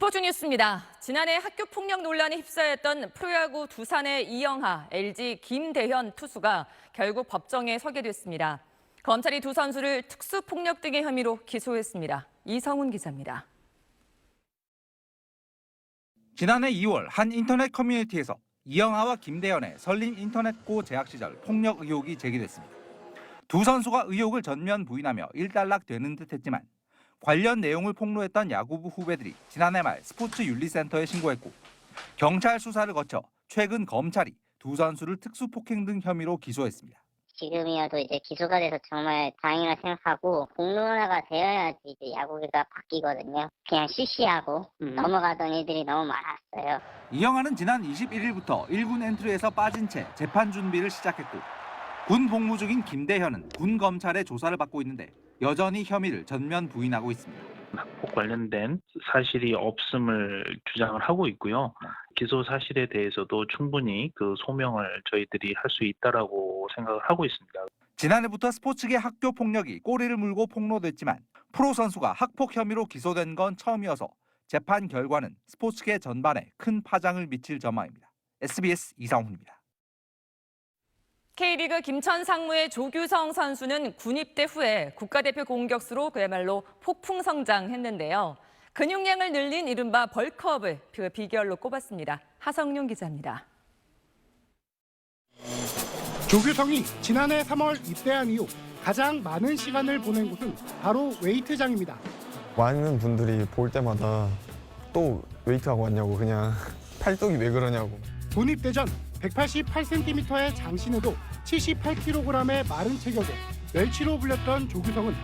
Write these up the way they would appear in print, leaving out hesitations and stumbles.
스포츠 뉴스입니다. 지난해 학교 폭력 논란에 휩싸였던 프로야구 두산의 이영하, LG 김대현 투수가 결국 법정에 서게 됐습니다. 검찰이 두 선수를 특수폭력 등의 혐의로 기소했습니다. 이성훈 기자입니다. 지난해 2월 한 인터넷 커뮤니티에서 이영하와 김대현의 설린 인터넷고 재학 시절 폭력 의혹이 제기됐습니다. 두 선수가 의혹을 전면 부인하며 일단락되는 듯했지만 관련 내용을 폭로했던 야구부 후배들이 지난해 말 스포츠윤리센터에 신고했고 경찰 수사를 거쳐 최근 검찰이 두 선수를 특수폭행 등 혐의로 기소했습니다. 지금이라도 이제 기소가 돼서 정말 다행이라 생각하고 공론화가 되어야지 이제 야구가 바뀌거든요. 그냥 시시하고 넘어가던 애들이 너무 많았어요. 이영하는 지난 21일부터 1군 엔트리에서 빠진 채 재판 준비를 시작했고 군 복무 중인 김대현은 군 검찰의 조사를 받고 있는데 여전히 혐의를 전면 부인하고 있습니다. 학폭 관련된 사실이 없음을 주장을 하고 있고요. 기소 사실에 대해서도 충분히 그 소명을 저희들이 할 수 있다라고 생각을 하고 있습니다. 지난해부터 스포츠계 학교 폭력이 꼬리를 물고 폭로됐지만 프로 선수가 학폭 혐의로 기소된 건 처음이어서 재판 결과는 스포츠계 전반에 큰 파장을 미칠 전망입니다. SBS 이상훈입니다. K리그 김천 상무의 조규성 선수는 군 입대 후에 국가대표 공격수로 그야말로 폭풍 성장했는데요. 근육량을 늘린 이른바 벌크업을 그 비결로 꼽았습니다. 하성룡 기자입니다. 조규성이 지난해 3월 입대한 이후 가장 많은 시간을 보낸 곳은 바로 웨이트장입니다. 많은 분들이 볼 때마다 또 웨이트하고 왔냐고, 그냥 팔뚝이 왜 그러냐고. 군 입대 전 188cm의 장신에도 78kg의 마른 체격에 멸치로 불렸던 조규성은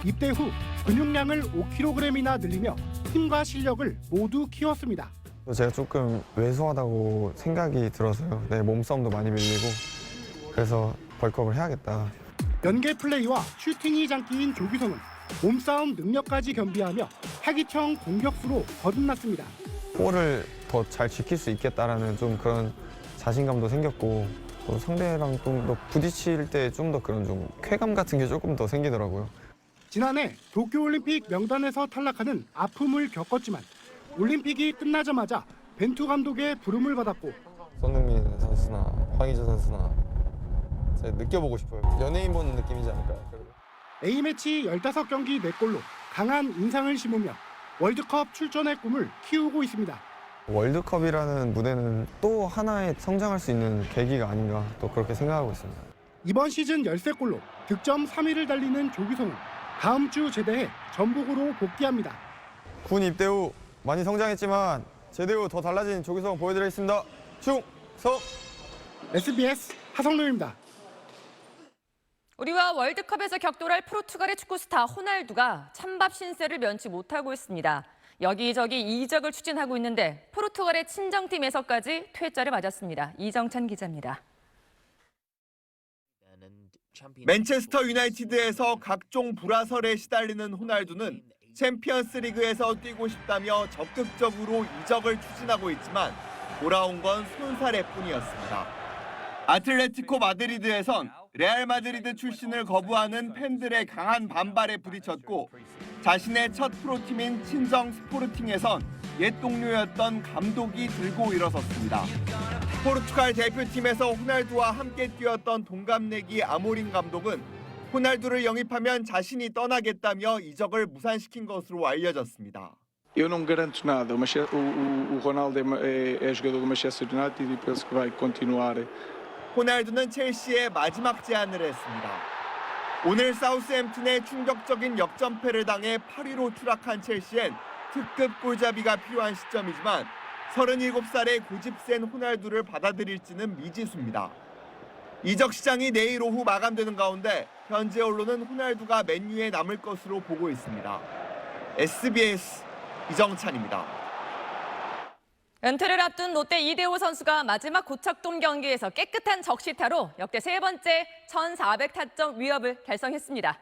입대 후 근육량을 5kg이나 늘리며 힘과 실력을 모두 키웠습니다. 제가 조금 왜소하다고 생각이 들어서요. 내 몸싸움도 많이 밀리고 그래서 벌크업을 해야겠다. 연계 플레이와 슈팅이 장기인 조규성은 몸싸움 능력까지 겸비하며 활기청 공격수로 거듭났습니다. 볼을 더 잘 지킬 수 있겠다라는 좀 그런 자신감도 생겼고 또 상대랑 좀 더 부딪힐 때 좀 더 그런 좀 쾌감 같은 게 조금 더 생기더라고요. 지난해 도쿄올림픽 명단에서 탈락하는 아픔을 겪었지만 올림픽이 끝나자마자 벤투 감독의 부름을 받았고 손흥민 선수나 황의조 선수나 제가 느껴보고 싶어요. 연예인 보는 느낌이지 않을까요? A매치 15경기 4골로 강한 인상을 심으며 월드컵 출전의 꿈을 키우고 있습니다. 월드컵이라는 무대는 또 하나의 성장할 수 있는 계기가 아닌가 또 그렇게 생각하고 있습니다. 이번 시즌 13골로 득점 3위를 달리는 조규성은 다음 주 제대해 전북으로 복귀합니다. 군 입대 후 많이 성장했지만 제대 후 더 달라진 조규성 보여드리겠습니다. 충성! SBS 하성룡입니다. 우리와 월드컵에서 격돌할 포르투갈의 축구 스타 호날두가 찬밥 신세를 면치 못하고 있습니다. 여기저기 이적을 추진하고 있는데 포르투갈의 친정팀에서까지 퇴짜를 맞았습니다. 이정찬 기자입니다. 맨체스터 유나이티드에서 각종 불화설에 시달리는 호날두는 챔피언스 리그에서 뛰고 싶다며 적극적으로 이적을 추진하고 있지만 돌아온 건 손사래 뿐이었습니다. 아틀레티코 마드리드에선 레알 마드리드 출신을 거부하는 팬들의 강한 반발에 부딪혔고 자신의 첫 프로팀인 친정 스포르팅에선 옛 동료였던 감독이 들고 일어섰습니다. 포르투갈 대표팀에서 호날두와 함께 뛰었던 동갑내기 아모린 감독은 호날두를 영입하면 자신이 떠나겠다며 이적을 무산시킨 것으로 알려졌습니다. Eu não garanto nada. O Ronaldo é jogador do Manchester United e penso que vai continuar. 호날두는 첼시에 마지막 제안을 했습니다. 오늘 사우스햄튼에 충격적인 역전패를 당해 8위로 추락한 첼시엔 특급 골잡이가 필요한 시점이지만 37살의 고집센 호날두를 받아들일지는 미지수입니다. 이적 시장이 내일 오후 마감되는 가운데 현재 언론은 호날두가 맨유에 남을 것으로 보고 있습니다. SBS 이정찬입니다. 은퇴를 앞둔 롯데 이대호 선수가 마지막 고척돔 경기에서 깨끗한 적시타로 역대 세 번째 1,400타점 위협을 달성했습니다.